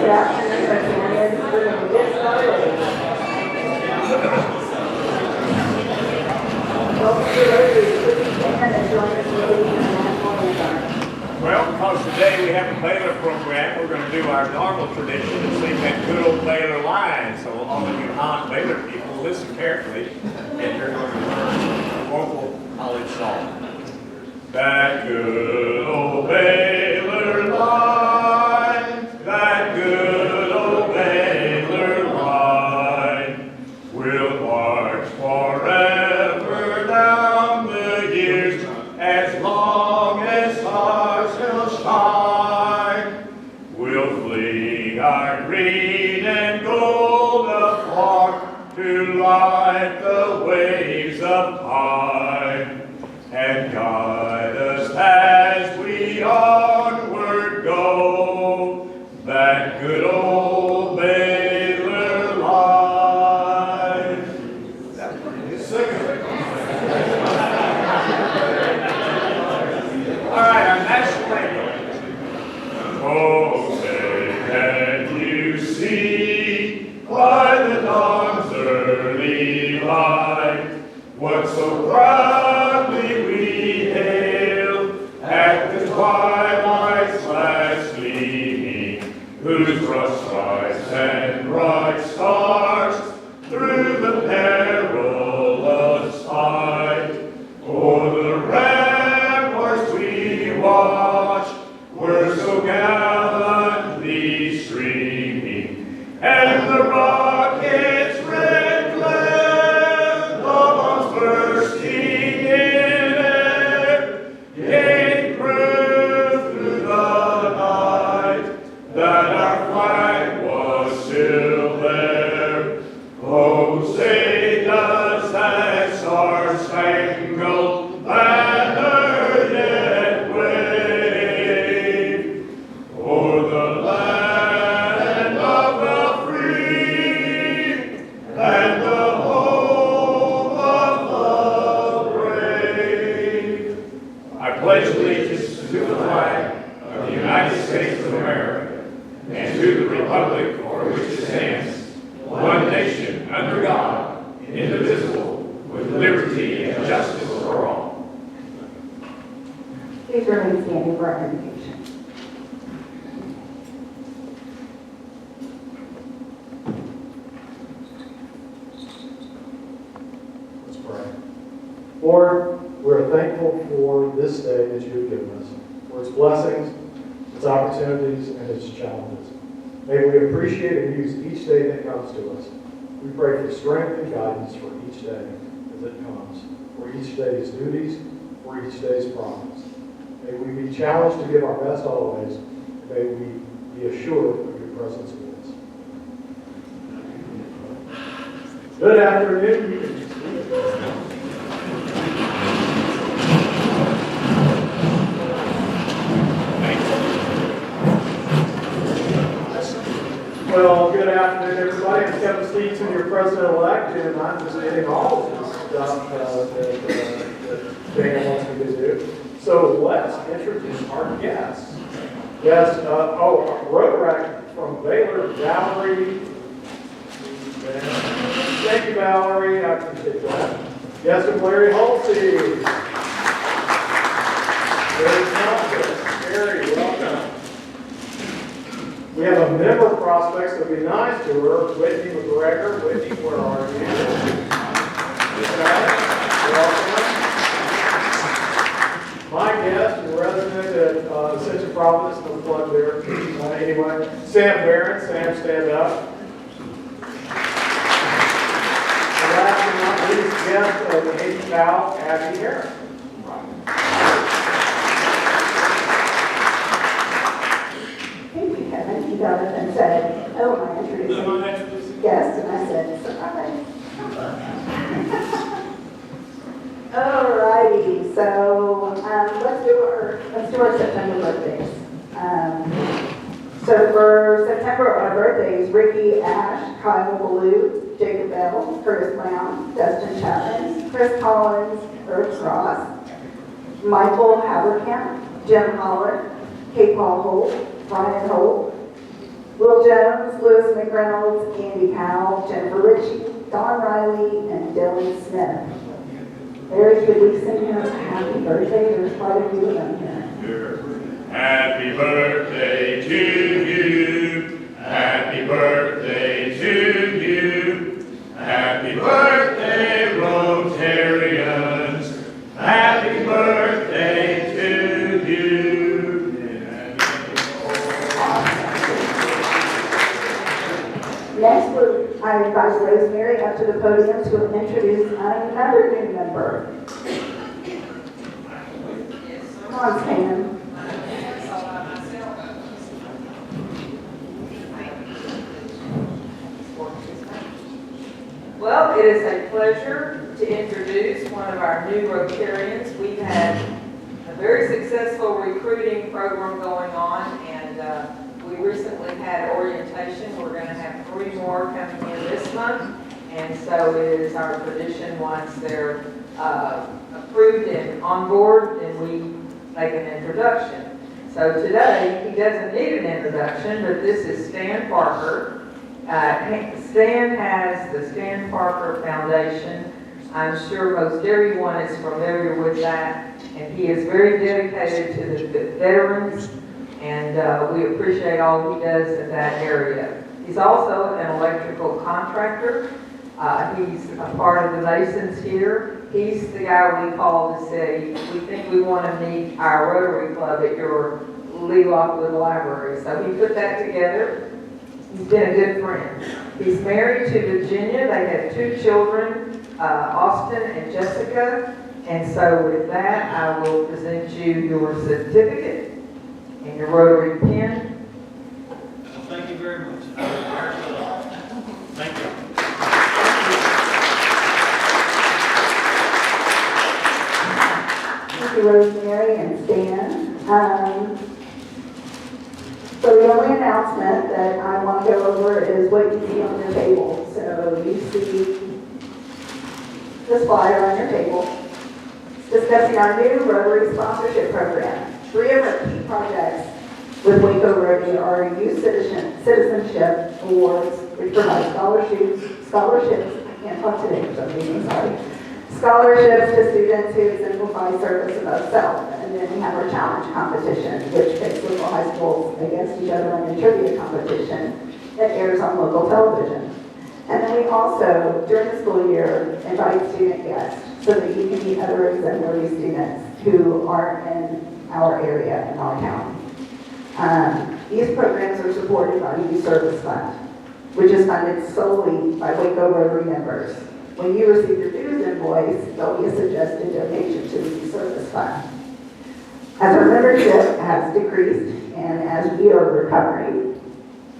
Good afternoon, Presbyterians. We're going to get started. Welcome to Rotary. Would you stand and join us in leading the national anthem? Well, because today we have a Baylor program, we're going to do our normal tradition and sing that good old Baylor line. So all of you non-Baylor people, listen carefully, and you're going to learn a local college song. That good old Baylor line, that good old Baylor line, will march forever down the years, as long as stars shall shine. We'll fling our green and gold afar to light the waves of time, and guide us as we onward go, that good old Baylor line. That's pretty good singing. All right, our national anthem. Oh, say, can you see by the dawn's early light what so proudly we hail at the twilight's last gleaming, whose rust stripes and bright stars through the perilous fight o'er the ramparts we watch were so gallantly streaming, and the rockets' red glare, the bombs bursting in air, gave proof through the night that our flag was still there. Oh, say does that star-spangled banner yet wave o'er the land of the free and the home of the brave. I pledge allegiance to the flag of the United States of America and to the republic for which it stands, one nation under God, indivisible, with liberty and justice for all. Please remain standing for our invocation. Let's pray. Lord, we're thankful for this day that you have given us, for its blessings, its opportunities, and its challenges. May we appreciate and use each day that comes to us. We pray for strength and guidance for each day as it comes, for each day's duties, for each day's problems. May we be challenged to give our best always. May we be assured of your presence with us. Good afternoon. You can be seated. Well, good afternoon, everybody. I'm Kevin Stevenson, your president-elect, and I'm just getting all of this stuff that Dan wants me to do. So let's introduce our guests. Yes, Rotary from Baylor, Valerie. Thank you, Valerie. I appreciate that. Yes, and Larry Halsey. Very welcome. We have a member prospect, so be nice to her. Whitney McGregor. Whitney, where are you? Welcome. My guest and resident at Central Providence, no plug there. Anyway, Sam Barrett. Sam, stand up. And last but not least, guest of the Haiti Cal, Abby Harris. He got up and said, oh, am I introducing guests? And I said, surprise. All righty, so let's do our September birthdays. So for September, our birthdays: Ricky Ash, Kyle Ballou, Jacob Bell, Curtis Brown, Dustin Chapman, Chris Collins, Earth Ross, Michael Haberkamp, Jim Holler, K. Paul Holt, Brian Holt, Will Jones, Louis McReynolds, Andy Powell, Jennifer Ritchie, Don Riley, and Dylan Smith. Larry, could we sing him a happy birthday? There's quite a few of them here. Sure. Happy birthday to you. Happy birthday to you. Happy birthday, Rotarians. Happy birthday to you. Next, I invite Rosemary up to the podium to introduce another new member. Come on, Stan. Well, it is a pleasure to introduce one of our new Rotarians. We've had a very successful recruiting program going on, and we recently had orientation. We're going to have 3 more coming in this month, and so it is our tradition once they're approved and on board, then we make an introduction. So today, he doesn't need an introduction, but this is Stan Parker. Stan has the Stan Parker Foundation. I'm sure most everyone is familiar with that, and he is very dedicated to the veterans, and we appreciate all he does in that area. He's also an electrical contractor. He's a part of the Masons here. He's the guy we call to say, we think we want to meet our Rotary Club at your Lee Lockwood Library. So he put that together. He's been a good friend. He's married to Virginia. They have 2 children, Austin and Jessica. And so with that, I will present you your certificate and your Rotary pin. Well, thank you very much. Thank you. Thank you, Rosemary and Stan. So the only announcement that I want to go over is what you see on your table. So you see this flyer on your table discussing our new Rotary sponsorship program. 3 of our key projects with Waco Rotary are youth citizenship awards, which provide scholarships, I can't talk today for some reason, sorry. Scholarships to students who exemplify service above self. And then we have our challenge competition, which pits local high schools against each other in a trivia competition that airs on local television. And then we also, during the school year, invite student guests so that you can meet other exemplary students who are in our area, in our town. These programs are supported by the Youth Service Fund, which is funded solely by Waco Rotary members. When you receive your dues invoice, there'll be a suggested donation to the Youth Service Fund. As our membership has decreased and as we are recovering,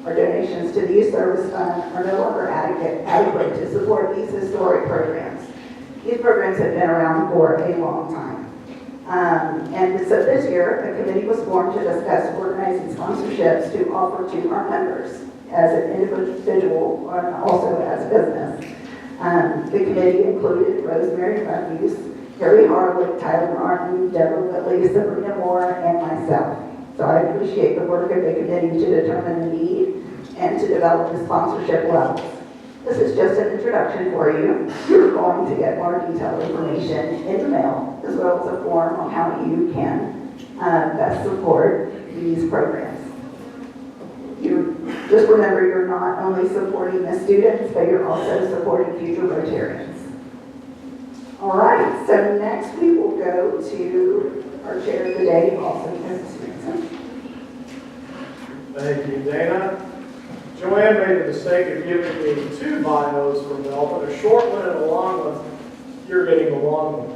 our donations to the Youth Service Fund are no longer adequate to support these historic programs. These programs have been around for a long time. And so this year, a committee was formed to discuss organizing sponsorships to offer to our members as an individual and also as a business. The committee included Rosemary Matthews, Harry Harwood, Tyler Martin, Deborah Whitley, Sabrina Moore, and myself. So I appreciate the work of the committee to determine the need and to develop the sponsorship levels. This is just an introduction for you. You're going to get more detailed information in the mail, as well as a form on how you can best support these programs. You just remember you're not only supporting the students, but you're also supporting future Rotarians. All right, so next we will go to our chair of the day, also Mrs. Swenson. Thank you, Dana. Joanne made the mistake of giving me 2 bios for Melvin, a short one and a long one. You're getting the long one.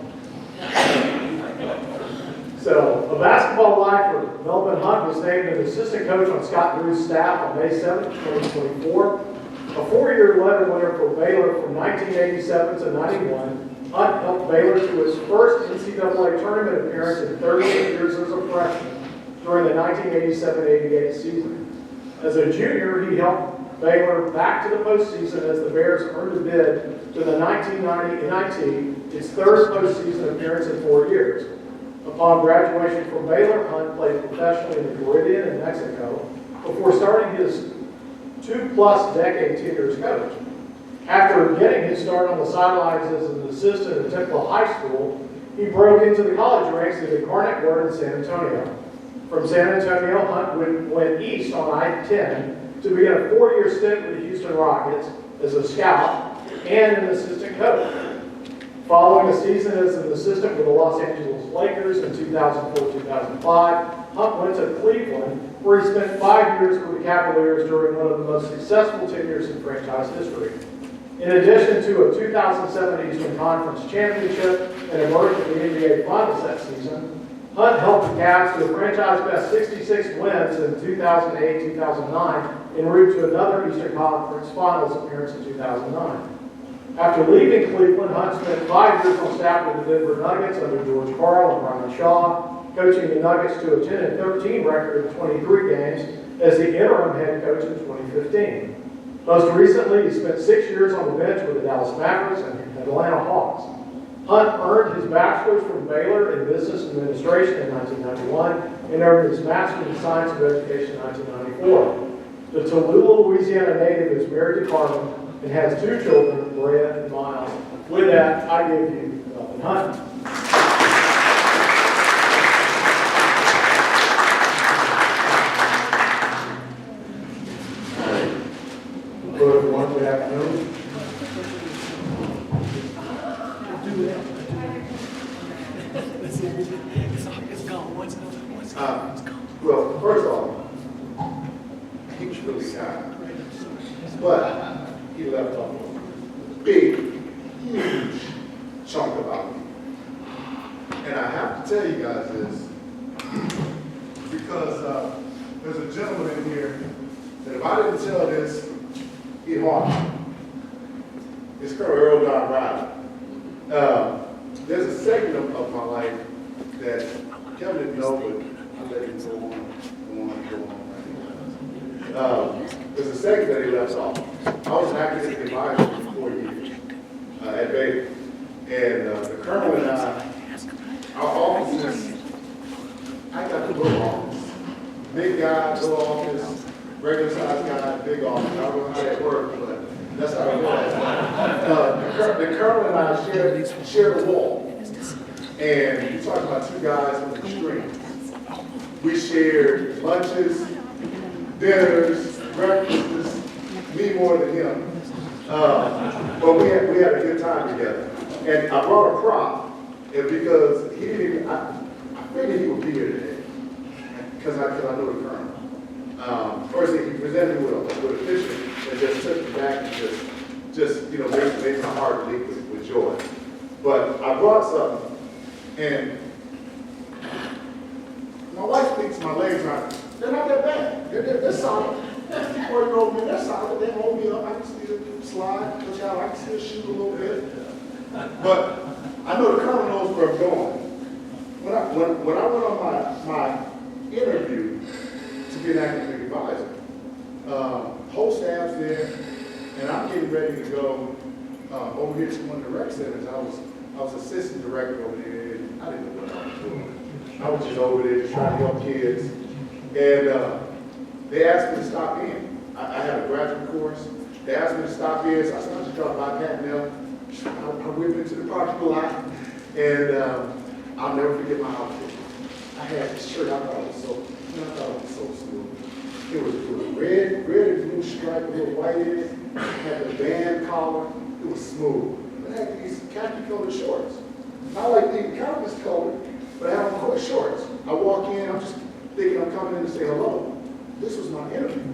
So, a basketball lifer, Melvin Hunt was named an assistant coach on Scott Drew's staff on May 7, 2024. A 4-year letter winner for Baylor from 1987 to 91, Hunt helped Baylor to its first NCAA tournament appearance in 38 years as a freshman during the 1987-88 season. As a junior, he helped Baylor back to the postseason as the Bears earned a bid to the 1990 NIT, its 3rd postseason appearance in 4 years. Upon graduation from Baylor, Hunt played professionally in the Caribbean and Mexico before starting his 2+ decade tenure as coach. After getting his start on the sidelines as an assistant at Temple High School, he broke into the college ranks at Incarnate Word in San Antonio. From San Antonio, Hunt went east on I-10 to begin a 4-year stint with the Houston Rockets as a scout and an assistant coach. Following a season as an assistant with the Los Angeles Lakers in 2004-2005, Hunt went to Cleveland, where he spent 5 years with the Cavaliers during one of the most successful tenures in franchise history. In addition to a 2007 Eastern Conference championship and emerged in the NBA Finals that season, Hunt helped the Cavs to a franchise-best 66 wins in 2008-2009 en route to another Eastern Conference Finals appearance in 2009. After leaving Cleveland, Hunt spent 5 years on staff with the Denver Nuggets under George Karl and Brian Shaw, coaching the Nuggets to a 10-13 record in 23 games as the interim head coach in 2015. Most recently, he spent 6 years on the bench with the Dallas Mavericks and Atlanta Hawks. Hunt earned his bachelor's from Baylor in Business Administration in 1991 and earned his master's in Science of Education in 1994. The Tallulah, Louisiana native is married to Carmen and has 2 children, Brett and Miles. With that, I give you Melvin Hunt. Hello, everyone. Good afternoon. Well, first off, he was really kind. But he left off a big, huge chunk about me. And I have to tell you guys this because there's a gentleman in here that if I didn't tell this, he'd haunt me. It's Colonel Earl John Riley. There's a segment of my life that Kevin didn't know, but I let him go on. There's a segment that he left off. I was an academic advisor for 4 years at Baylor. And the Colonel and our offices, I got the little office. Big guy, little office, regular sized guy, big office. I don't know how that works, but that's how it was. The Colonel and I shared a wall. And you're talking about 2 guys from the extreme. We shared lunches, dinners, breakfasts, me more than him. But we had a good time together. And I brought a prop because he didn't even, I figured he would be here today because I know the Colonel. First thing, he presented me with a picture and just took me back and just made my heart leap with joy. But I brought something, and my wife thinks my legs they're not that bad. They're solid. People over me, they're solid. They hold me up. I can still slide, push out. I can still shoot a little bit. But I know the Colonel knows where I'm going. When I went on my interview to be an academic advisor, whole staff's there, and I'm getting ready to go over here to one of the rec centers. I was assistant director over there, and I didn't know what I was doing. I was just over there just trying to help kids. And they asked me to stop in. I had a graduate course. They asked me to stop in, so I said, I'll just drop by Pat Mill. I whipped into the parking lot, and I'll never forget my outfit. I had this shirt, I thought it was so smooth. It was red and blue stripe, a little white in it. It had the band collar. It was smooth. I had these khaki-colored shorts. Not like the canvas color, but I had on shorts. I walk in, I'm just thinking I'm coming in to say hello. This was my interview.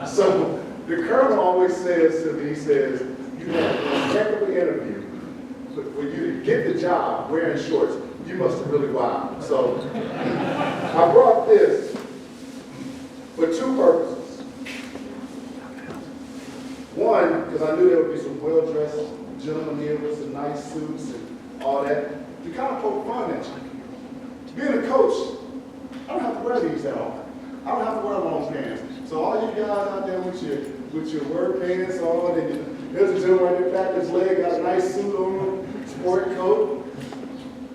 So the Colonel always says to me, he says, you had a heck of an interview, but for you to get the job wearing shorts, you must have really wowed. So I brought this for 2 purposes. One, because I knew there would be some well-dressed gentlemen here with some nice suits and all that, to kind of poke fun at you. Being a coach, I don't have to wear these at all. I don't have to wear long pants. So all you guys out there with your work pants on, and there's a gentleman right there, back his leg, got a nice suit on, sport coat.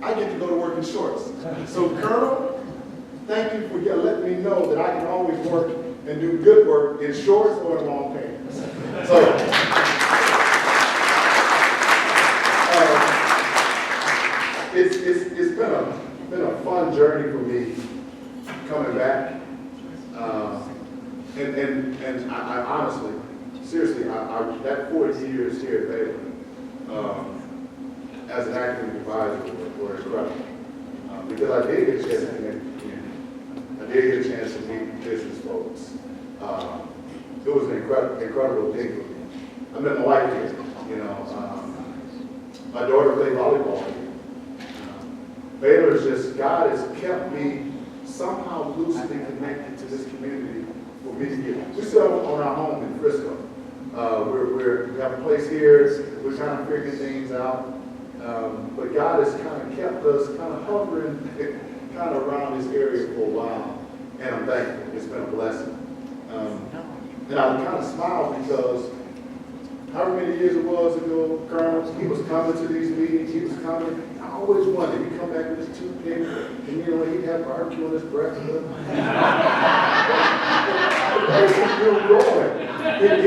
I get to go to work in shorts. So Colonel, thank you for letting me know that I can always work and do good work in shorts or in long pants. So, it's been a fun journey for me coming back. And I honestly, seriously, that 40 years here at Baylor, as an academic advisor were incredible. Because I did get a chance to connect with the community. I did get a chance to meet business folks. It was an incredible thing for me. I met my wife here, my daughter played volleyball here. Baylor's just, God has kept me somehow loosely connected to this community for me to get. We're still on our home in Frisco. We have a place here, we're kind of figuring things out. But God has kind of kept us kind of hovering kind of around this area for a while. And I'm thankful. It's been a blessing. And I kind of smiled because however many years it was ago, Colonel, he was coming to these meetings, he was coming. I always wondered, he'd come back with his toothpick, and he'd have barbecue on his breath. He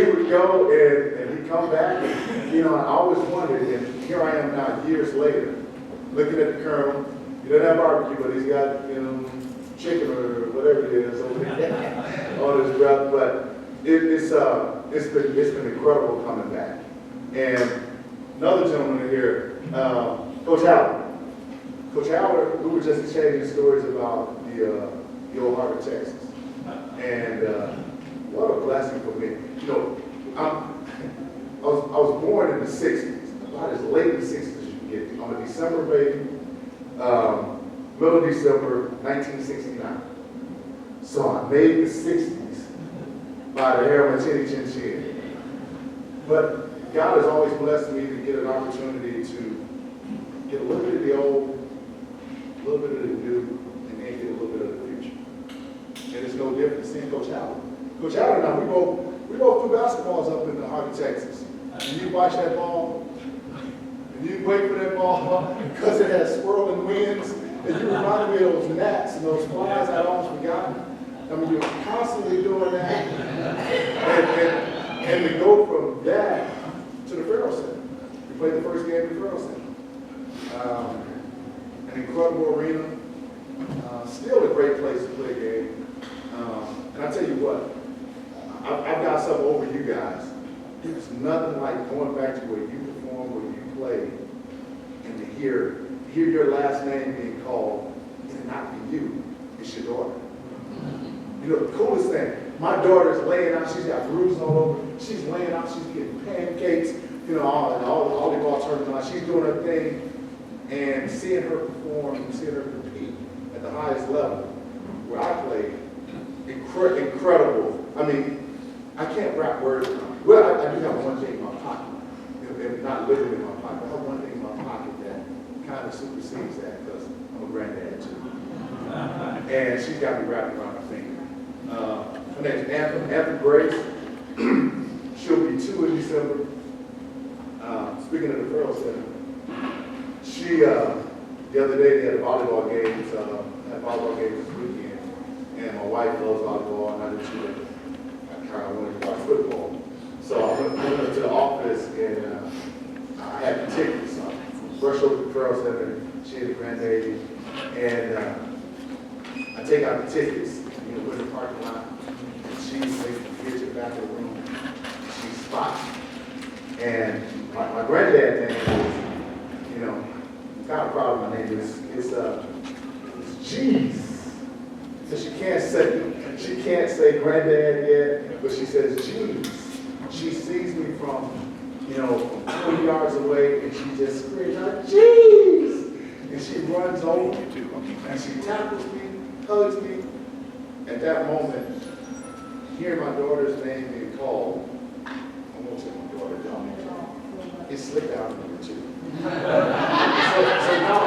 would go and he'd come back, and I always wondered, and here I am now years later, looking at the Colonel. He doesn't have barbecue, but he's got, chicken or whatever it is on his breath. But it's been incredible coming back. And another gentleman here, Coach Howard. Coach Howard, we were just exchanging stories about the old Heart of Texas. And what a blessing for me. I was born in the 60s, about as late in the 60s as you can get. I'm a December baby, middle of December, 1969. So I made the 60s by the hair of my chinny chin chin. But God has always blessed me to get an opportunity to get a little bit of the old, a little bit of the new, and then get a little bit of the future. And it's no different seeing Coach Howard. Coach Howard and I, we both threw basketballs up in the heart of Texas. And you watch that ball, and you wait for that ball because it has swirling winds, and you remind me of those gnats and those flies I'd almost forgotten. I mean, you're constantly doing that. And to go from that to the Farrell Center. We played the first game at the Farrell Center. An incredible arena. Still a great place to play a game. And I tell you what, I've got something over you guys. There's nothing like going back to where you performed, where you played, and to hear your last name being called, and not be you, it's your daughter. The coolest thing, my daughter's laying out, she's got bruises all over, she's laying out, she's getting pancakes, all the ball tournaments, she's doing her thing, and seeing her perform and seeing her compete at the highest level, where I played, incredible. I mean, I can't wrap words around it. Well, I do have one thing in my pocket, not literally in my pocket, I have one thing in my pocket that kind of supersedes that because I'm a granddad too. And she's got me wrapped around her finger. Her name's Anthem Grace. She'll be 2 in December. Speaking of the Farrell Center, she, the other day they had volleyball games this weekend, and my wife loves volleyball, and I do too. I kind of wanted to watch football. So I went to the office, and I had the tickets. So I brushed over to the Farrell Center, she had a grandbaby, and I take out the tickets, we're in the parking lot, and she makes me get to the back of the room, she spots me. And my granddad's name is, I'm kind of proud of my name, it's G's. So she can't say granddad yet, but she says G's. She sees me from 20 yards away, and she just screams out, G's! And she runs over, and she tackles me, hugs me. At that moment, hearing my daughter's name being called, I won't say my daughter, it slipped out of me too. So now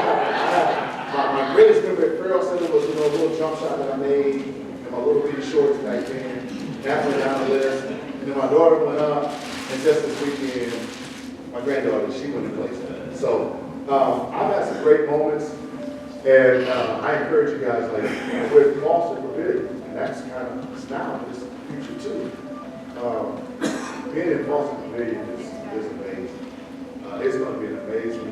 my greatest memory at Farrell Center was a little jump shot that I made in my little bitty shorts back then. That went down the list. And then my daughter went up, and just this weekend, my granddaughter, she went to play center. So I've had some great moments, and I encourage you guys, we're foster for big, and that's kind of, now, being in Boston Pavilion is amazing. It's going to be an amazing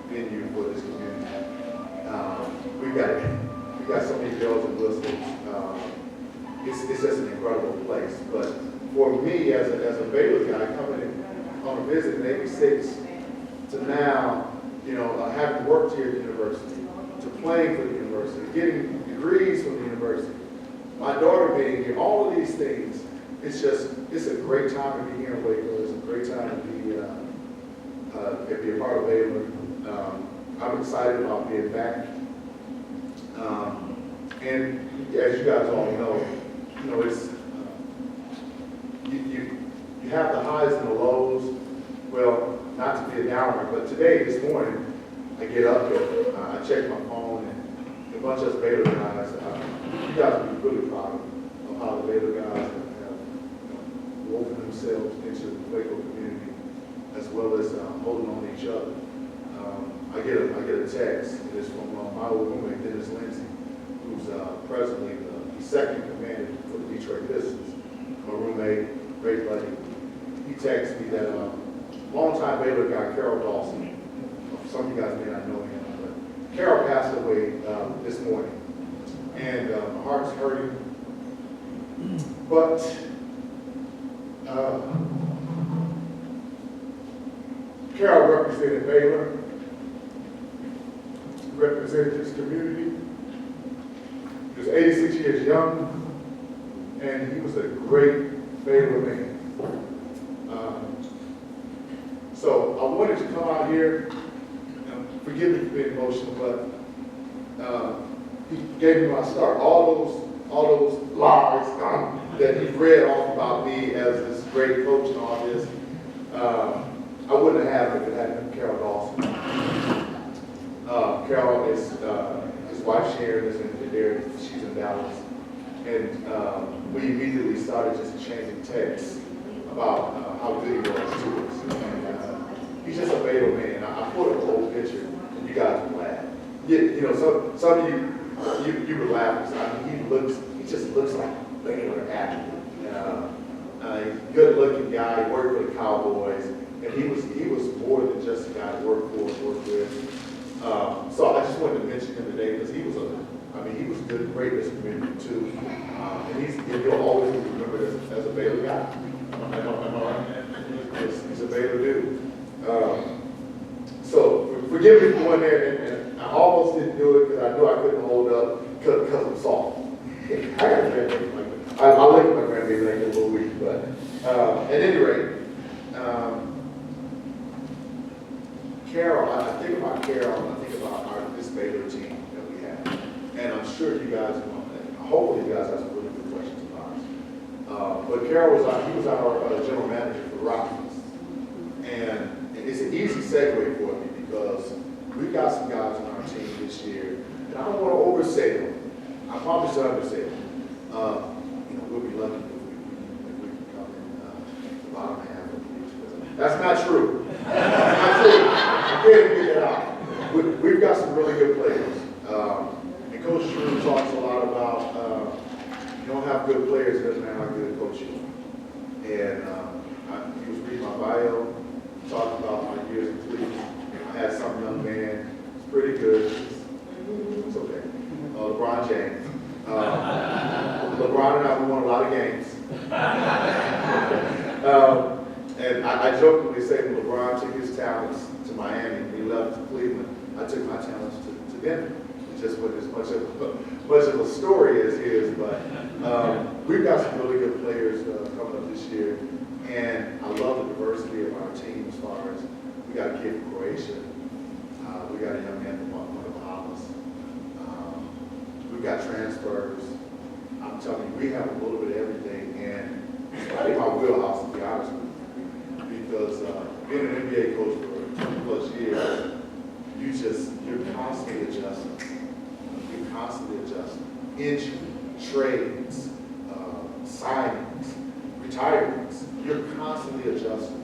venue for this community. We got so many bells and whistles. It's just an incredible place. But for me, as a Baylor guy coming in on a visit in '86 to now, having worked here at the university, to playing for the university, getting degrees from the university, my daughter being here, all of these things, it's a great time to be here in Waco. It's a great time to be a part of Baylor. I'm excited about being back. And as you guys all know, it's you have the highs and the lows. Well, not to be a downer, but this morning, I get up and I check my phone, and a bunch of us Baylor guys, you guys would be really proud of how the Baylor guys have woven themselves into the Waco community, as well as holding on to each other. I get a text, and it's from my old roommate, Dennis Lindsay, who's presently the second commander for the Detroit Pistons. My roommate, great buddy. He texted me that longtime Baylor guy, Carol Dawson. Some of you guys may not know him, but Carol passed away this morning, and my heart's hurting. But Carol represented Baylor, represented his community. He was 86 years young, and he was a great Baylor man. So I wanted to come out here, forgive me for being emotional, but he gave me my start. All those lies that he read off about me as this great coach and all this, I wouldn't have if it hadn't been Carol Dawson. Carol is, his wife Sharon is in there, she's in Dallas. And we immediately started just exchanging texts about how good he was to us. And he's just a Baylor man. I put up a whole picture, and you guys would laugh. Some of you would laugh. I mean, he just looks like a Baylor athlete. Good-looking guy, he worked for the Cowboys, and he was more than just a guy to work for and work with. So I just wanted to mention him today because he was good, great in this community too. And he'll always be remembered as a Baylor guy. Am I right? He's a Baylor dude. So forgive me for going there, and I almost didn't do it because I knew I couldn't hold up because I'm soft. I got a grandbaby like that. I'll look at my grandbaby like a little week, but at any rate, Carol, I think about Carol, and I think about this Baylor team that we have. And I'm sure you guys want that. Hopefully you guys have some really good questions about us. But Carol was our general manager for the Rockies. And it's an easy segue for me because we've got some guys on our team this year, and I don't want to oversay them. I probably should undersay them. We'll be lucky if we can come in the bottom half of the league. That's not true. That's not true. I can't figure that out. We've got some really good players. And Coach Drew talks a lot about you don't have good players, it doesn't matter how good a coach you are. And he was reading my bio, talking about my years in Cleveland. I had some young man, it's pretty good. It's okay. LeBron James. LeBron and I, we won a lot of games. And I jokingly say when LeBron took his talents to Miami and he left Cleveland, I took my talents to Denver. It just wasn't as much of a story as his, but we've got some really good players coming up this year. And I love the diversity of our team as far as we got a kid from Croatia. We got a young man from one of the Bahamas. We've got transfers. I'm telling you, we have a little bit of everything. And it's probably my wheelhouse, to be honest with you. Because being an NBA coach for 20 plus years, you're constantly adjusting. You're constantly adjusting. Injury, trades, signings, retirements. You're constantly adjusting.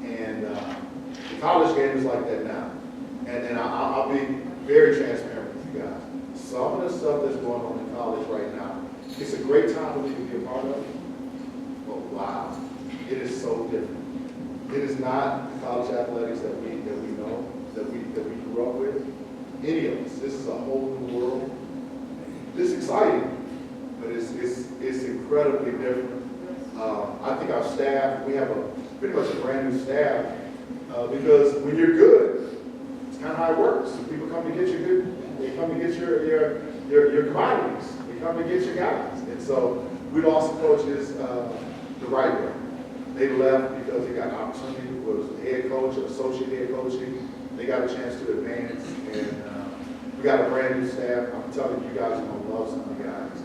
And the college game is like that now. And I'll be very transparent with you guys. Some of the stuff that's going on in college right now, it's a great time for me to be a part of it. But wow, it is so It is not the college athletics that we know, that we grew up with. Any of us. This is a whole new world. It's exciting, but it's incredibly different. I think our staff, we have pretty much a brand new staff, because when you're good, it's kind of how it works. People come to get you good. They come to get your commodities. They come to get your guys. And so we lost some coaches the right way. They left because they got an opportunity, was the head coach or associate head coaching. They got a chance to advance, and we got a brand new staff. I'm telling you, you guys are going to love some of the guys.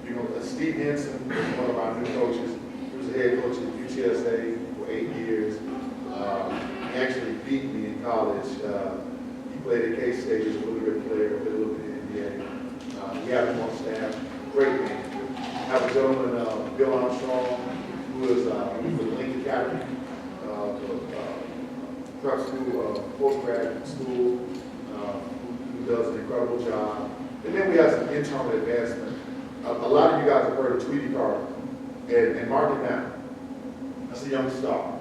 You know, Steve Henson was one of our new coaches. He was the head coach at UTSA for 8 years. He actually beat me in college. He played at K-State. He's a really good player, played a little bit in the NBA. We have him on staff. Great man. I have a gentleman, Bill Armstrong, who is with Lincoln Academy, prep school, postgrad school, who does an incredible job. And then we have some internal advancement. A lot of you guys have heard of Tweety Carter, and mark it down. That's a young star.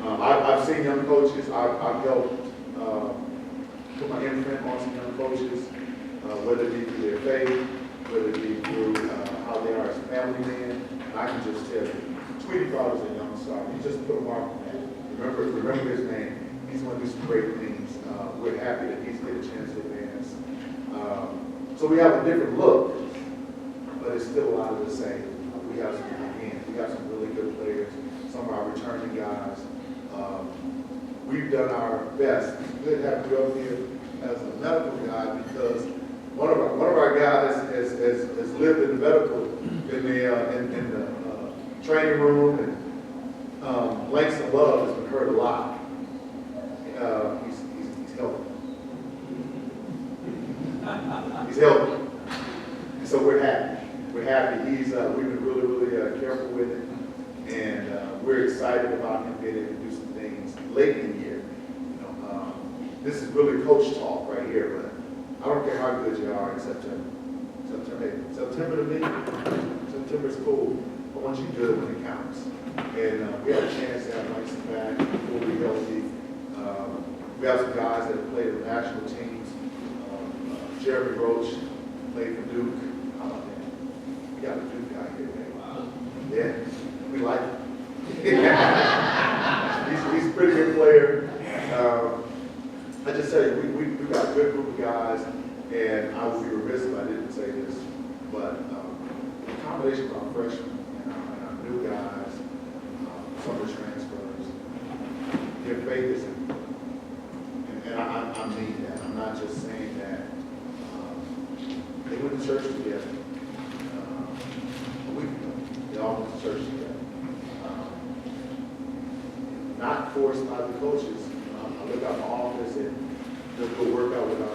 I've seen young coaches. I've helped put my imprint on some young coaches, whether it be through their faith, whether it be through how they are as family men. And I can just tell you, Tweety Carter's a young star. You just put a mark on that. Remember his name. He's going to do some great things. We're happy that he's getting a chance to advance. So we have a different look, but it's still a lot of the same. We have some really good players. Some of our returning guys. We've done our best. It's good to have you up here as a medical guy, because one of our guys has lived in the medical in the training room, and Langston Love has been hurt a lot. He's healthy. He's healthy. And so we're happy. We're happy. We've been really careful with it, and we're excited about him being able to do some things late in the year. This is really coach talk right here, but I don't care how good you are in September. September to me, September's cool. I want you good when it counts. And we have a chance to have Langston back, fully healthy. We have some guys that have played in national teams. Jeremy Roach played for Duke. How about that? We got a Duke guy here, man. Wow. Yeah, we like him. He's a pretty good player. I just tell you, we've got a good group of guys, and I would be remiss if I didn't say this, but the combination of our freshmen and our new guys, some of the transfers, their faith is in, and I mean that. I'm not just saying that. They went to church together a week ago. They all went to church together. Not forced by the coaches. I look out my office and they'll go work out with our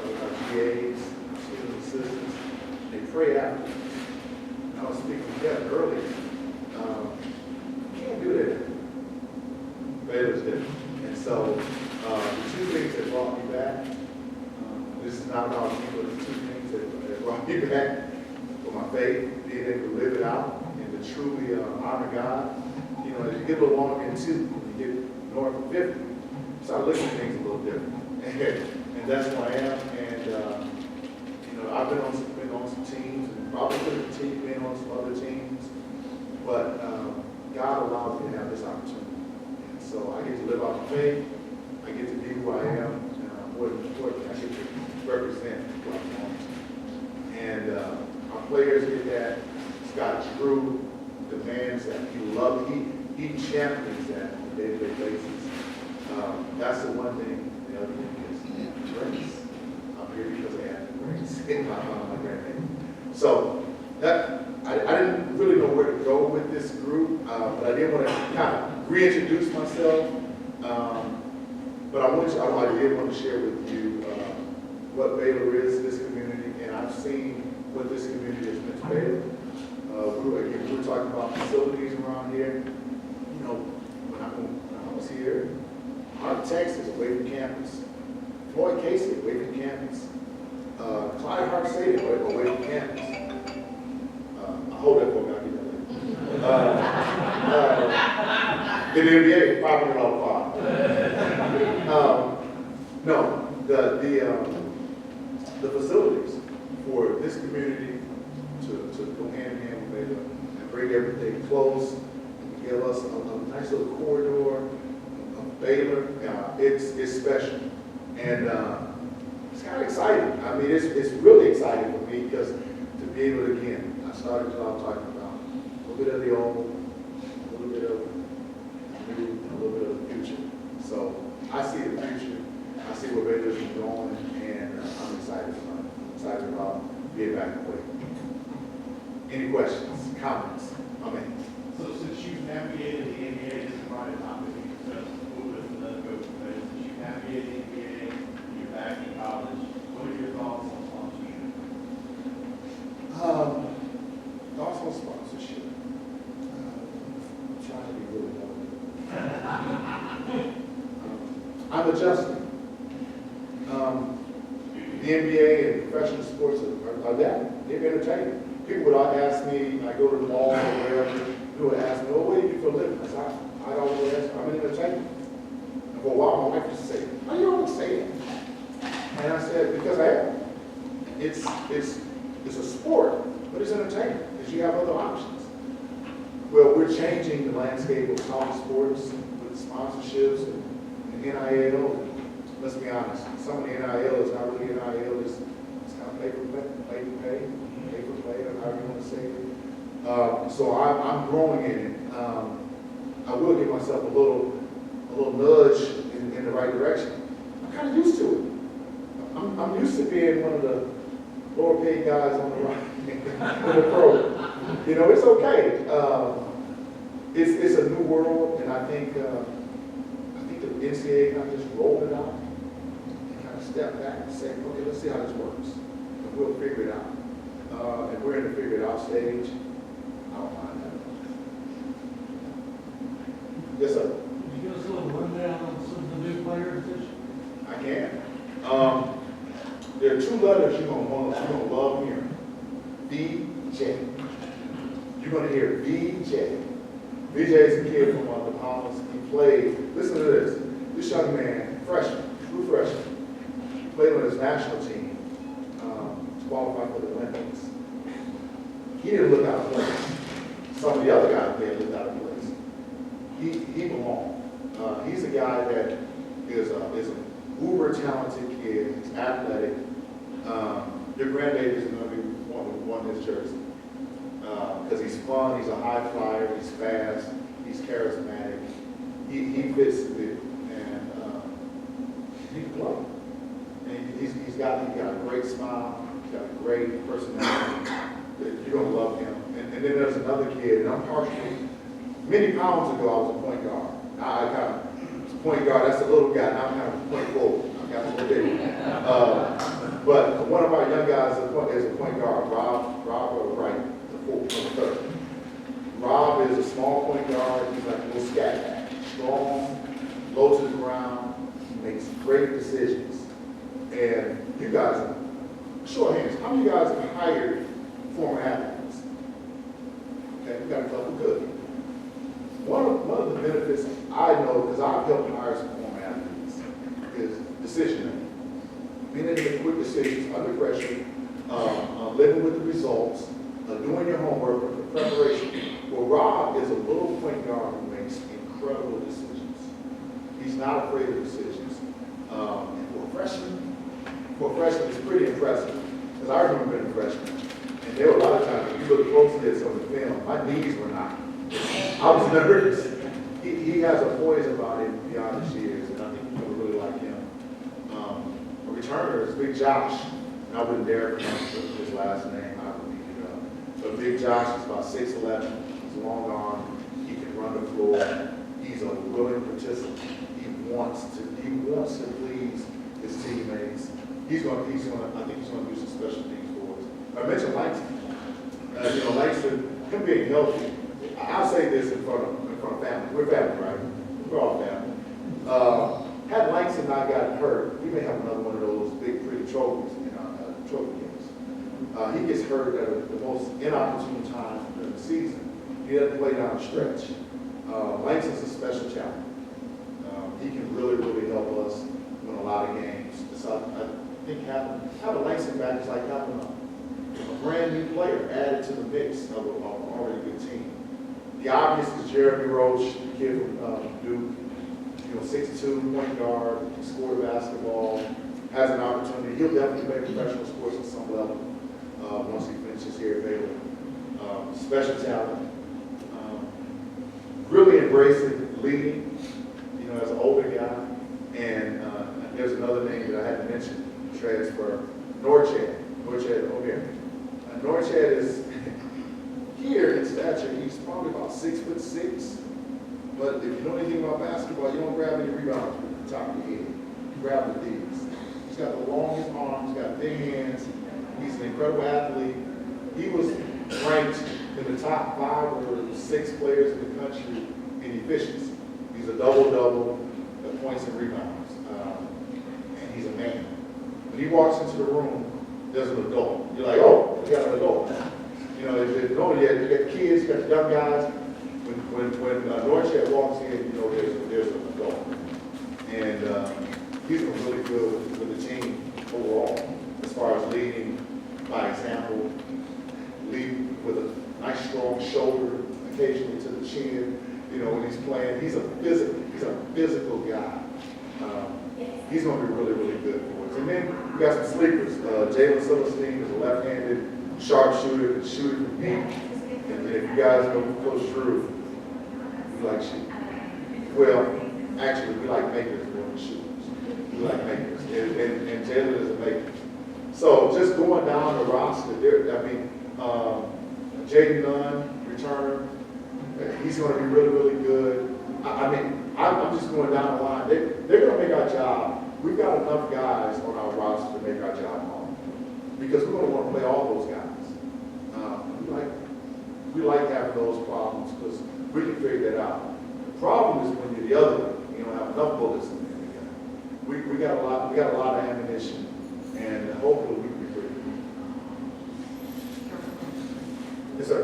GAs, student assistants. They pray after. I was speaking to Jeff earlier. You can't do that. Baylor's different. And so the two things that brought me back, this is not about me, but the two things that brought me back for my faith, being able to live it out and to truly honor God. You know, as you get a little longer into, you get north of 50, you start looking at things a little different. And that's who I am. And, you know, I've been on some teams and probably could have continued being on some other teams. But God allowed me to have this opportunity. And so I get to live out my faith. I get to be who I am. And more importantly, I get to represent who I want. And our players get that. Scott Drew demands that. He loves it. He champions that on a day-to-day basis. That's the one thing. The other thing is grace. I'm here because I have grace in my grandbaby. So that I didn't really know where to go with this group, but I did want to kind of reintroduce myself. But I did want to share with you what Baylor is, this community, and I've seen what this community has meant to Baylor. We were talking about facilities around here. You know, when I was here, Hart, Texas, away from campus. Floyd Casey, away from campus. Clyde Hart Stadium, away from campus. I hold that for me, I'll get that later. In the NBA, $500 fine. No, the facilities for this community to go hand in hand with Baylor and bring everything close, give us a nice little corridor of Baylor. It's special. And it's kind of exciting. I mean, it's really exciting for me because to be able to, again, I started talking about a little bit of the old, a little bit of the new, and a little bit of the future. So I see the future. I see where Baylor's going, and I'm excited about it. I'm excited about being back in the way. Any questions, comments? Amen. So since you've navigated the NBA, this is probably a topic we discussed a little bit from the coach, but since you've navigated the NBA and you're back in college, what are your thoughts on sponsorship? Thoughts on sponsorship? I'm trying to be really helpful. I'm adjusting. The NBA and professional sports are that. They're entertaining. People would ask me, I go to the mall or wherever, people would ask me, oh, what do you do for a living? I said, I always answer, I'm an entertainer. And for a while, my wife used to say, why do you always say that? And I said, because I am. It's a sport, but it's entertainment, because you have other options. Well, we're changing the landscape of college sports with sponsorships and NIL. Let's be honest, some of the NIL is not really NIL, it's kind of pay for play, or however you want to say it. So I'm growing in it. I will give myself a little nudge in the right direction. I'm kind of used to it. I'm used to being one of the lower paid guys on the right in the program. You know, it's okay. It's a new world, and I think the NCAA kind of just rolled it out and kind of stepped back and said, okay, let's see how this works, and we'll figure it out. And we're in the figure it out stage. I don't mind that. Yes, sir. Can you give us a little rundown on some of the new players this year? I can. There are two letters you're gonna love hearing. VJ. You're gonna hear VJ. VJ is a kid from the Bahamas. He played. Listen to this. This young man, freshman, true freshman, played on his national team to qualify for the Olympics. He didn't look out of place. Some of the other guys may have looked out of place. He belonged. He's a guy that is an uber talented kid. He's athletic. Your grandbaby is going to be one his jersey because he's fun. He's a high flyer. He's fast. He's charismatic. He fits the bill, and he can play. And he's got a great smile. He's got a great personality. You're going to love him. And then there's another kid, and I'm partially, many pounds ago, I was a point guard. Now I kind of, point guard, that's a little guy. Now I'm kind of point forward. I've got a little big. But one of our young guys is a point guard, Rob Wright, the third. Rob is a small point guard. He's like a little scat back. Strong, low to the ground. He makes great decisions. And you guys, show of hands, how many of you guys have hired former athletes? Okay, we got a couple good. One of the benefits I know, because I've helped hire some former athletes, is decision making. Being able to make quick decisions under pressure, living with the results, doing your homework, the preparation. Well, Rob is a little point guard who makes incredible decisions. He's not afraid of decisions. And for a freshman, it's pretty impressive. Because I remember being a freshman. And there were a lot of times, if you look closely at some of the film, my knees were not. I was nervous. He has a poise about him beyond his years, and I think you're going to really like him. A returner is Big Josh. And I wouldn't dare pronounce his last name. I would leave it up. But Big Josh is about 6'11". He's long arm. He can run the floor. He's a willing participant. He wants to please his teammates. I think he's going to do some special things for us. I mentioned Langston. Langston, him being healthy. I'll say this in front of family. We're family, right? We're all family. Had Langston not gotten hurt, we may have another one of those big, pretty trophies in our trophy games. He gets hurt at the most inopportune time during the season. He doesn't play down the stretch. Langston's a special talent. He can really, really help us win a a lot of games. So I think having a Langston back is like having a brand new player added to the mix of an already good team. The obvious is Jeremy Roach, the kid from Duke, 6'2", point guard, he scored basketball, has an opportunity. He'll definitely play professional sports at some level once he finishes here at Baylor. Special talent, really embracing leading, as an older guy. And there's another name that I had to mention, transfer, Norchad O'Meara. Norchad is here in stature, he's probably about 6'6", but if you know anything about basketball, you don't grab any rebounds with the top of your head. You grab with these. He's got the longest arms, he's got big hands, he's an incredible athlete. He was ranked in the top 5 or 6 players in the country in efficiency. He's a double-double, points and rebounds, and he's a man. When he walks into the room, there's an adult. You're like, oh, we got an adult. You got kids, you got the young guys. When Norchad walks in, there's an adult. And he's been really good with the team overall, as far as leading by example, lead with a nice strong shoulder, occasionally to the chin. When he's playing, he's a physical guy. He's going to be really, really good for us. And then we got some sleepers. Jalen Silverstein is a left-handed sharpshooter, can shoot from deep. And if you guys know Coach Drew, we like shooting. Well, actually, we like makers more than shooters. We like makers. And Jalen is a maker. So just going down the roster, Jaden Nunn, returner, he's going to be really, really good. I'm just going down the line. They're going to make our job. We've got enough guys on our roster to make our job hard because we're going to want to play all those guys. We like having those problems because we can figure that out. The problem is when you're the other way. You don't have enough bullets in there. We got a lot of ammunition, and hopefully we can be pretty good. Yes, sir.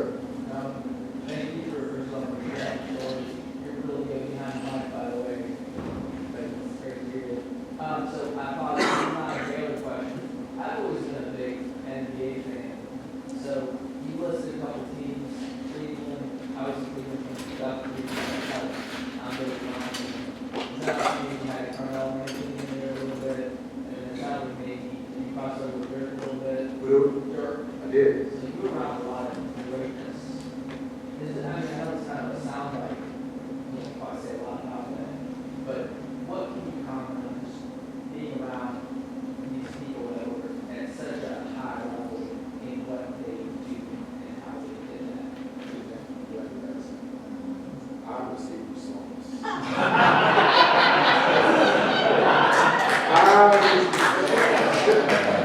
Thank you for something that story. You're really good behind the mic, by the way. It's great to hear. So I thought it was not a Baylor question. I've always been a big NBA fan. So you listed a couple teams, Cleveland, obviously Cleveland from Kentucky, I'm really fine. Now you had Carmel Anthony in there a little bit, and then it sounded like maybe you crossed over with Dirk a little bit. Who? Dirk. I did. So you were around a lot of greatness. I know it's kind of a sound like, you don't quite say a lot about that, but what can you comment on just being around these people that were at such a high level in what they do and how they did that? I received songs.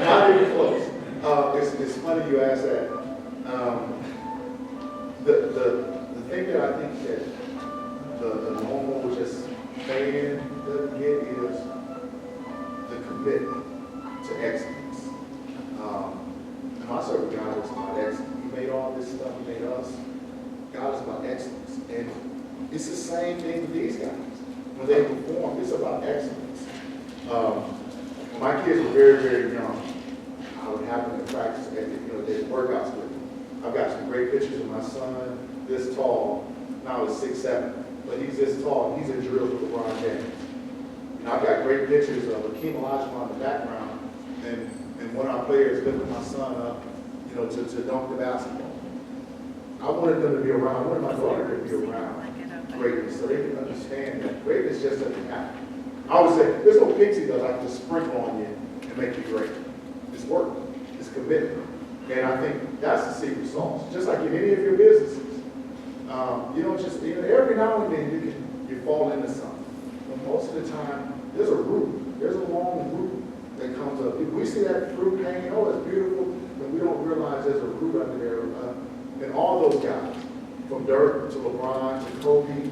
Not even close. It's funny you ask that. The thing that I think that the normal just fan doesn't get is the commitment to excellence. And my servant God was about excellence. He made all this stuff, he made us. God is about excellence. And it's the same thing with these guys. When they perform, it's about excellence. When my kids were very, very young, I would have them to practice at the workouts with me. I've got some great pictures of my son this tall. Now he's 6'7", but he's this tall. He's in drills with LeBron James. I've got great pictures of Akeem Olajuwon in the background, and one of our players lifting my son up, to dunk the basketball. I wanted them to be around. I wanted my daughter to be around greatness, so they can understand that greatness just doesn't happen. I always say, there's no pixie dust I can just sprinkle on you and make you great. It's work. It's commitment. And I think that's the secret sauce. Just like in any of your businesses. Every now and then you fall into something. But most of the time, there's a root. There's a long root that comes up. If we see that fruit hanging, oh, it's beautiful, but we don't realize there's a root under there. And all those guys, from Dirk to LeBron to Kobe,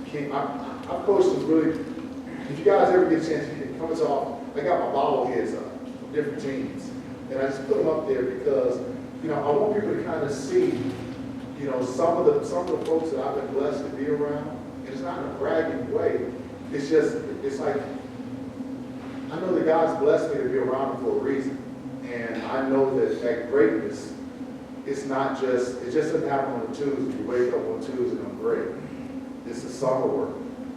King, I've coached some really, if you guys ever get a chance, you can come to all, I got my bobbleheads up from different teams. And I just put them up there because, I want people to kind of see, some of the folks that I've been blessed to be around. And it's not in a bragging way. It's like I know that God's blessed me to be around him for a reason. And I know that greatness, it's not just, it just doesn't happen on a Tuesday. You wake up on Tuesday and I'm great. It's the summer work.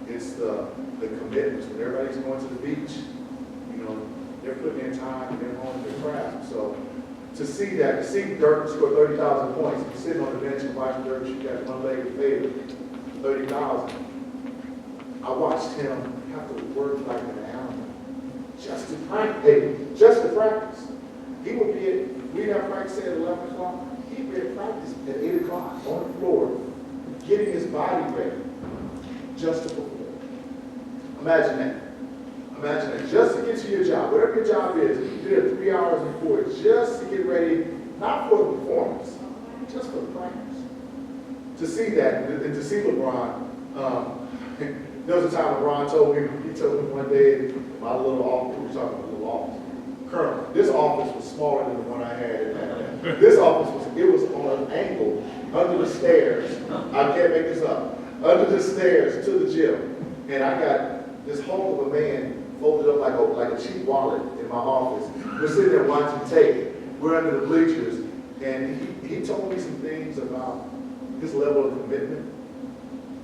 It's the commitments. When everybody's going to the beach, you know, they're putting in time and they're honing their craft. So to see that, to see Dirk score 30,000 points, and sitting on the bench and watching Dirk shoot that one-legged fader, 30,000, I watched him have to work like an animal just to practice. Just to practice. He would be at, we'd have practice at 11 o'clock. He'd be at practice at 8 o'clock on the floor, getting his body ready just to perform. Imagine that. Imagine that. Just to get to your job, whatever your job is, you did it 3 hours before, just to get ready, not for the performance, just for the practice. To see that, and to see LeBron, there was a time LeBron told me one day, my little office, we were talking about a little office, Colonel, this office was smaller than the one I had. This office was on an angle under the stairs. I can't make this up. Under the stairs to the gym. And I got this hulk of a man folded up like a cheap wallet in my office. We're sitting there watching tape. We're under the bleachers. And he told me some things about his level of commitment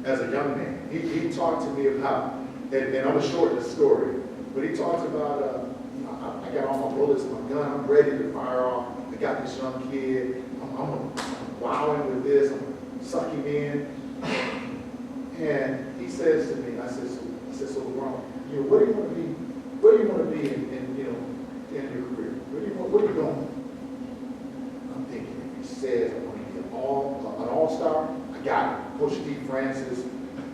as a young man. He talked to me about, and I'm going to shorten the story, but he talked about, I got all my bullets in my gun, I'm ready to fire off. I got this young kid, I'm wowing with this, I'm sucking in. And he says to me, I said, so LeBron, you know, what do you want to be in your career? What are you doing? I'm thinking, if he says I want to be an all-star, I got it. Coach Steve Francis,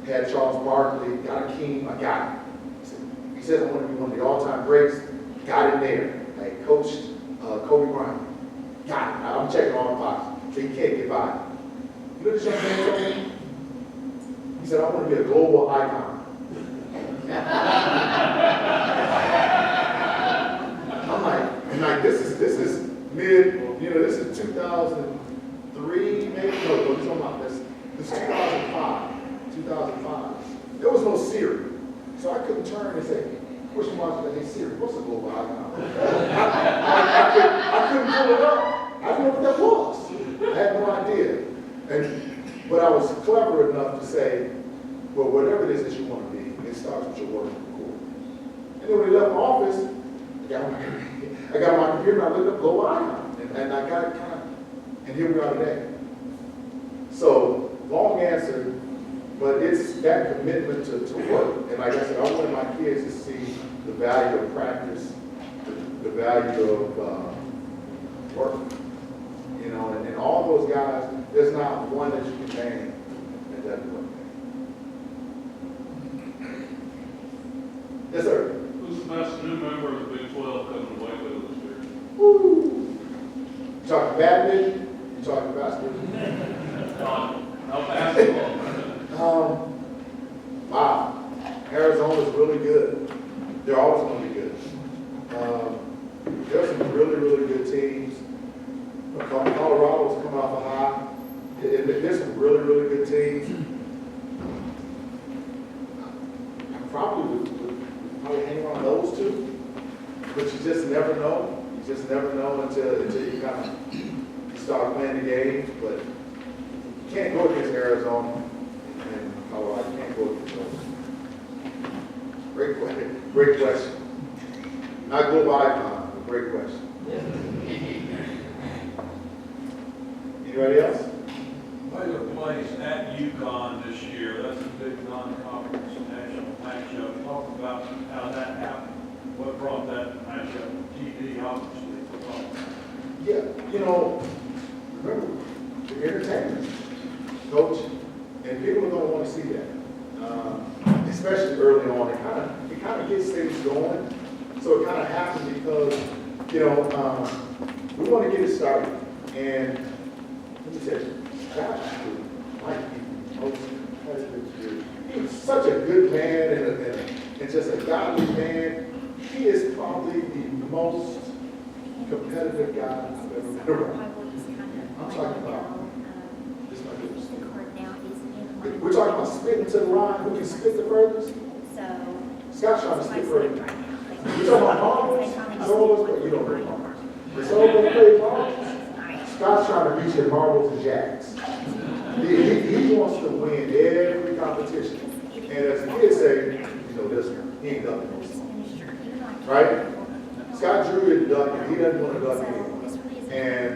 had Charles Barkley, got Akeem, I got it. He says I want to be one of the all-time greats, got it there. I coached Kobe Bryant, got it. I'm checking all the boxes, so he can't get by. You know what this young man told me? He said, I want to be a global icon. I'm like, this is mid, this is 2003, maybe, no, it's about this. It's 2005. There was no Siri. So I couldn't turn and say, push him out and say, hey Siri, what's a global icon? I couldn't pull it up. I didn't know what that was. I had no idea. But I was clever enough to say, well, whatever it is that you want to be, it starts with your work record. And then when he left my office, I got my computer and I looked up global icon. And I got it kind of, and here we are today. So, long answer, but it's that commitment to work. And like I said, I wanted my kids to see the value of practice, the value of work. And all those guys, there's not one that you can name that doesn't work. Yes, sir. Who's the best new member of the Big 12 coming to Waco this year? Woo! You talking badminton? You talking basketball? No basketball. Wow. Arizona's really good. They're always going to be good. There's some really, really good teams. Colorado's coming off a high. There's some really, really good teams. I probably would hang on those two, but you just never know. You just never know until you kind of start playing the games. But you can't go against Arizona and Colorado. You can't go against those. Great question. Not global icon, but great question. Anybody else? Baylor plays at UConn this year. That's a big non-conference national matchup. Talk about how that happened. What brought that matchup? TV, obviously. Yeah, remember, the entertainment, coach, and people are going to want to see that, especially early on. It kind of gets things going. So it kind of happened because, we want to get it started. And let me tell you, Josh might be the most competitive. He was such a good man and just a godly man. He is probably the most competitive guy I've ever been around. I'm talking about, this might be interesting. We're talking about spitting to the line. Who can spit the furthest? Scott's trying to spit further. You talking about marbles? Some of us, you don't play marbles. But some of us play marbles. Scott's trying to beat you in marbles and jacks. He wants to win every competition. And as the kids say, you know this one, he ain't ducking this one. Right? Scott Drew is ducking. He doesn't want to duck in. And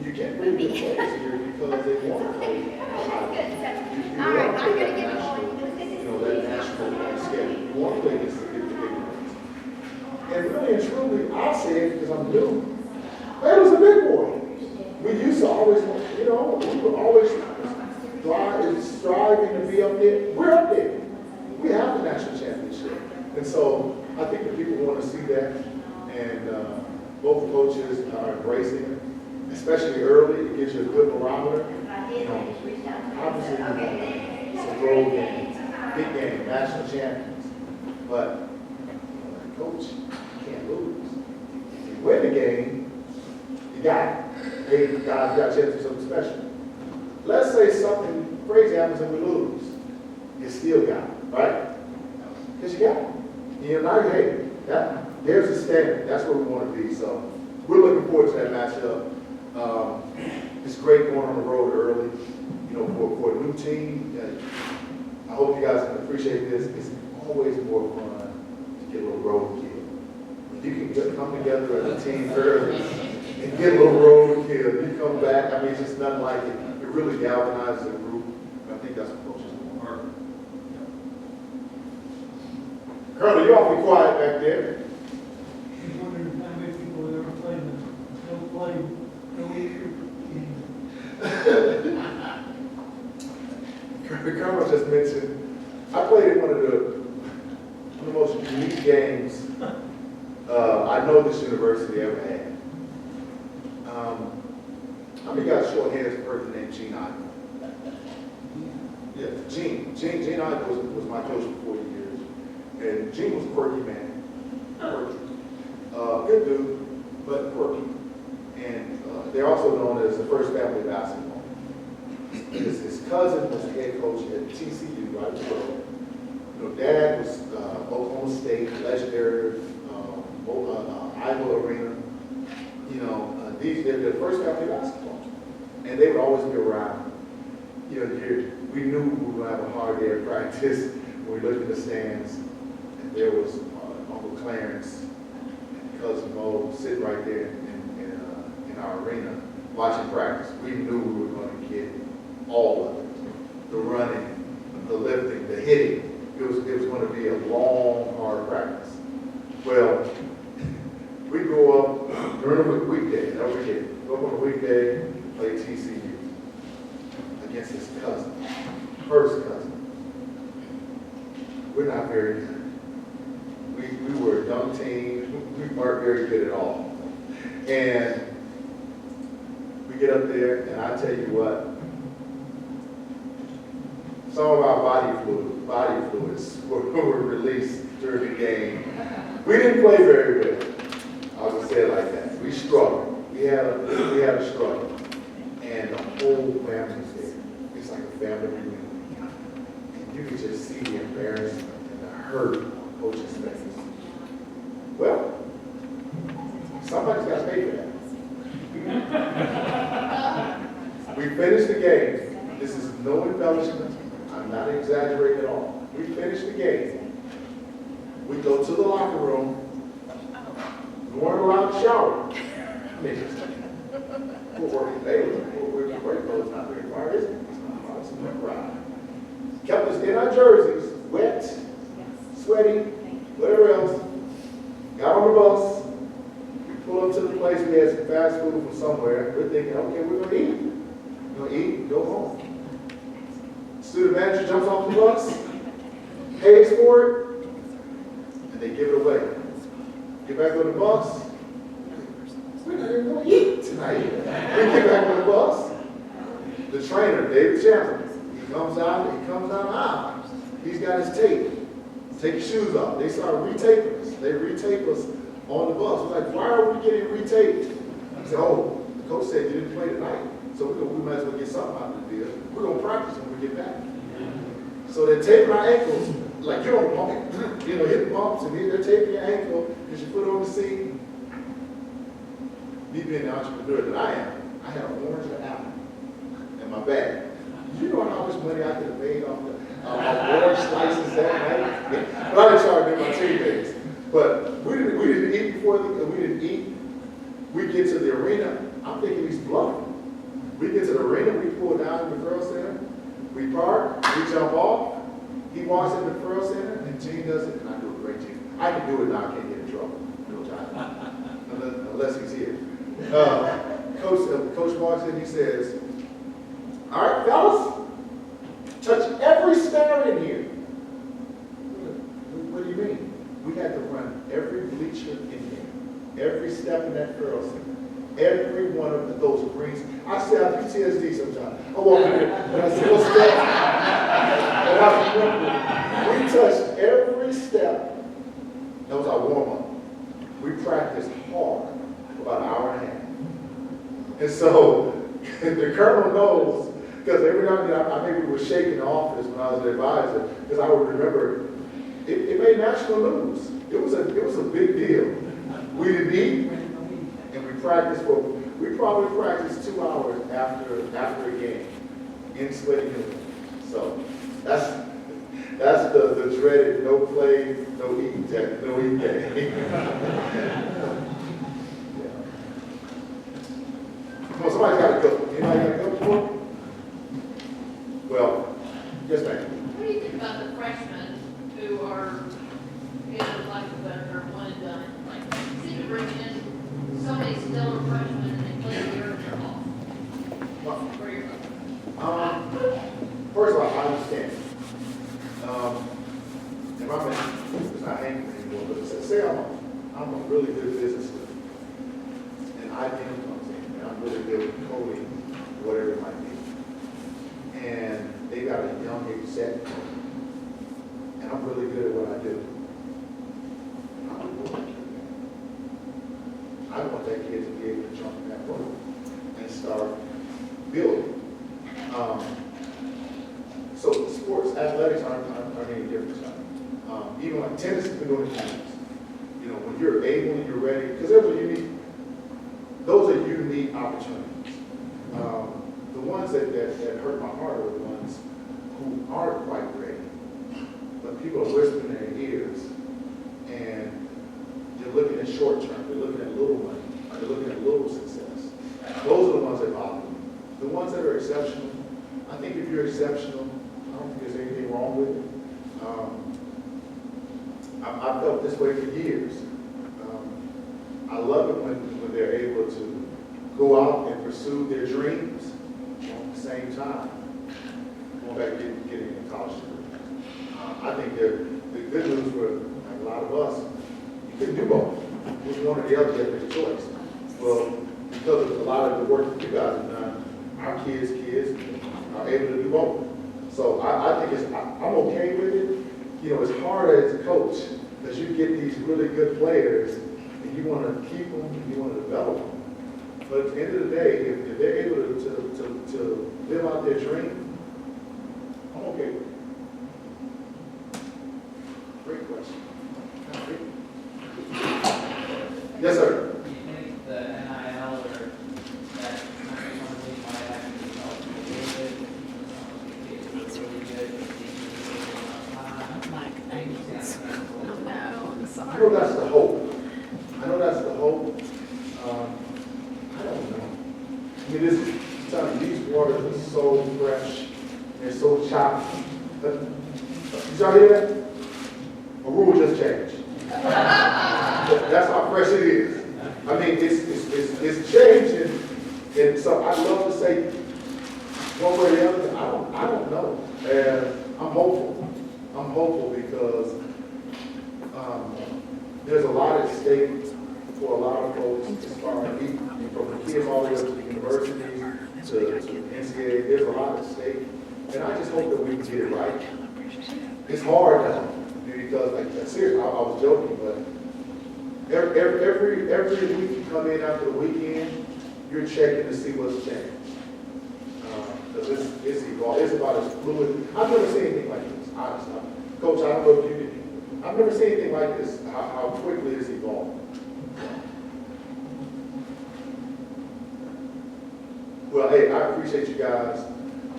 you can't bring the players here because they want to play. All right, I'm going to give it you know, that national scale. You want to play against the big ones. And really and truly, I say it because I'm new. Baylor's a big boy. We used to always, you know, we were always striving to be up there. We're up there. We have the national championship. And so I think that people want to see that. And both coaches are embracing it, especially early. It gives you a good barometer. You know, obviously, it's a road game, big game, national champions. But, coach, you can't lose. If you win the game, you got it. Hey, guys, got a chance to do something special. Let's say something crazy happens and we lose. You still got it, right? Because you got it. You know, now, hey, there's the standard. That's where we want to be. So we're looking forward to that matchup. It's great going on the road early. You know, for a new team. I hope you guys can appreciate this. It's always more fun to get a little road kill. If you can come together as a team early and get a little road kill, you come back. I mean, it's just nothing like it. It really galvanizes the group. I think that's what coaches want. Colonel, you're awfully quiet back there. I was wondering how many people have ever played The Colonel just mentioned, I played in one of the most unique games I know this university ever had. How many guys show hands for a person named Gene Ivey? Yeah, Gene Ivey was my coach for 40 years. And Gene was a quirky man. Quirky. Good dude, but quirky. And they're also known as the first family basketball. His cousin was the head coach at TCU, right? You know, Dad was Oklahoma State, legendary, Iowa Arena. You know, they're the first family basketball. And they would always be around. You know, we knew we were going to have a hard day of practice when we looked at the stands. And there was Uncle Clarence and Cousin Mo sitting right there in our arena watching practice. We knew we were going to get all of it. The running, the lifting, the hitting. It was going to be a long, hard practice. Well, we go up during the weekday, every day. Go up on a weekday, play TCU against his cousin, first cousin. We're not very good. We were a young team. We weren't very good at all. And we get up there, and I tell you what, some of our body fluids were released during the game. We didn't play very well. I'll just say it like that. We struggled. We had a struggle. And the whole family was there. It's like a family reunion. And you could just see the embarrassment and the hurt on Coach's face. Well, somebody's got to pay for that. We finished the game. This is no embellishment. I'm not exaggerating at all. We finished the game. We go to the locker room. We weren't allowed to shower. I mean, we're working Baylor. We're great, but it's not very far, is it? It's not far. It's a quick ride. Kept us in our jerseys, wet, sweaty, whatever else. Got on the bus. We pull up to the place. We had some fast food from somewhere. We're thinking, okay, we're going to eat. We're going to eat and go home. Student manager jumps off the bus, pays for it, and they give it away. Get back on the bus. We're not even going to eat tonight. We get back on the bus. The trainer, David Chandler, he comes out the aisle. He's got his tape. Take your shoes off. They start retaping us. They retape us on the bus. We're like, why are we getting retaped? I said, oh, the coach said you didn't play tonight. So we might as well get something out of the deal. We're going to practice when we get back. So they're taping our ankles like you're on the bump, hit the bumps and they're taking your ankle because you put on the seat. Me being the entrepreneur that I am, I had an orange and apple in my bag. You know how much money I could have made off the orange slices that night? But I didn't charge them my teammates. But we didn't eat before we didn't eat. We get to the arena, I'm thinking he's bluffing. We get to the arena, we pull down in the Pearl Center, we park, we jump off, he walks in the Pearl Center, and Gene does it, and I do a great Gene. I can do it now, I can't get in trouble. No time. Unless he's here. Coach walks in, he says, all right, fellas, touch every stair in here. What do you mean? We had to run every bleacher in here, every step in that Pearl Center. Every one of those greens. I say I PTSD sometimes. I walk in here and I see those steps. And I remember, we touched every step. That was our warm-up. We practiced hard for about an hour and a half. And so, the colonel knows, because every now and then I maybe was shaking the office when I was an advisor, because I would remember, it made national news. It was a big deal. We didn't eat. And we probably practiced 2 hours after a game in sweaty uniform. So that's the dreaded no play, no eat day. Yeah. Come on, somebody's got to go. Anybody got to go before? Well, yes, ma'am. What do you think about the freshmen who are either like a better one and done? Like, seem to bring in so many stellar freshmen and they play a year and they're off. For your First of all, I understand. If I'm it's not hanging anymore, but say I'm a really good businessman, and IBM comes in, and I'm really good at coding, whatever it might be, and they got a young exec, and I'm really good at what I do. I want that kid to be able to jump in that boat and start building. So sports, athletics aren't any different. Even like tennis has been doing things. When you're able and you're ready, because those are unique opportunities. The ones that hurt my heart are the ones who aren't quite ready, but people are whispering in their ears, and they're looking at short term, they're looking at little money, they're looking at little success. Those are the ones that bother me. The ones that are exceptional, I think if you're exceptional, I don't think there's anything wrong with it. I've felt this way for years. I love it when they're able to go out and pursue their dreams at the same time, going back to getting a college degree. I think the good news for like a lot of us, you couldn't do both. It was one or the other, you had to make a choice. Well, because of a lot of the work that you guys have done, our kids are able to do both. So I think I'm okay with it. It's hard as a coach because you get these really good players and you want to keep them and you want to develop them. But at the end of the day, if they're able to live out their dream, I'm okay with it. Great question. Yes, sir. Do you think the NIL or that something might actually help a little bit? It's really good. I know that's the hope. I don't know. These waters are so fresh. They're so choppy. Did y'all hear that? A rule just changed. That's how fresh it is. I mean, it's changing. And so I'd love to say one way or the other. I don't know. And I'm hopeful. I'm hopeful because there's a lot at stake for a lot of folks as far as from the kids all the way up to the universities to NCAA. There's a lot at stake. And I just hope that we can get it right. It's hard now because, like, seriously, I was joking, but every week you come in after the weekend, you're checking to see what's changed. Because it's evolved. It's about as fluid. I've never seen anything like this, honestly. Coach, I don't know if you did. I've never seen anything like this, how quickly it's evolved. Well, hey, I appreciate you guys.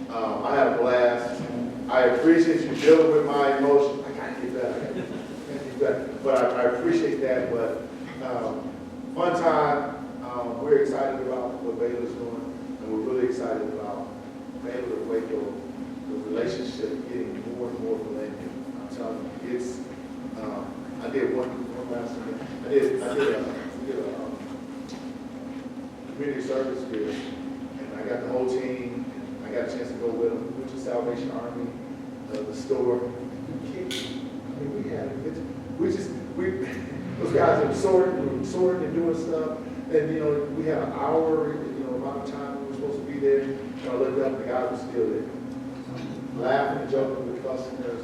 I had a blast. I appreciate you dealing with my emotions. I gotta get better. I gotta get better. But I appreciate that. But fun time. We're excited about what Baylor's doing, and we're really excited about Baylor and Waco, the relationship getting more and more blended. I'm telling you, it's. I did one last thing. I did a community service here, and I got the whole team. I got a chance to go with them. We went to Salvation Army, the store. I mean, those guys are sorting and doing stuff. And, you know, we had an hour, amount of time we were supposed to be there. And I looked up and the guys were still there. Laughing and joking with customers.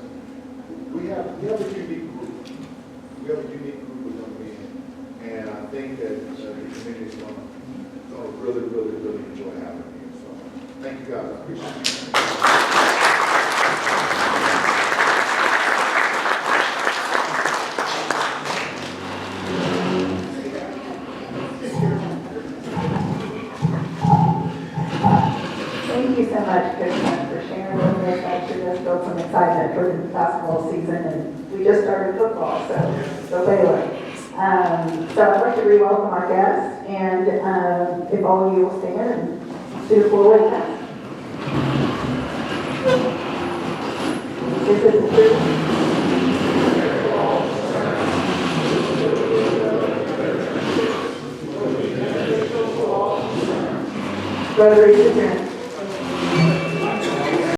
We have a unique group. We have a unique group of young men. And I think that the community is going to really, really, really enjoy having me. So thank you guys. I appreciate it. Thank you so much, Coach Hunt, for sharing with us. That sure does build some excitement for the basketball season, and we just started football, so Baylor. So I'd like to re-welcome our guests, and if all of you will stand and do the floor with us. Is it true? Brother, is it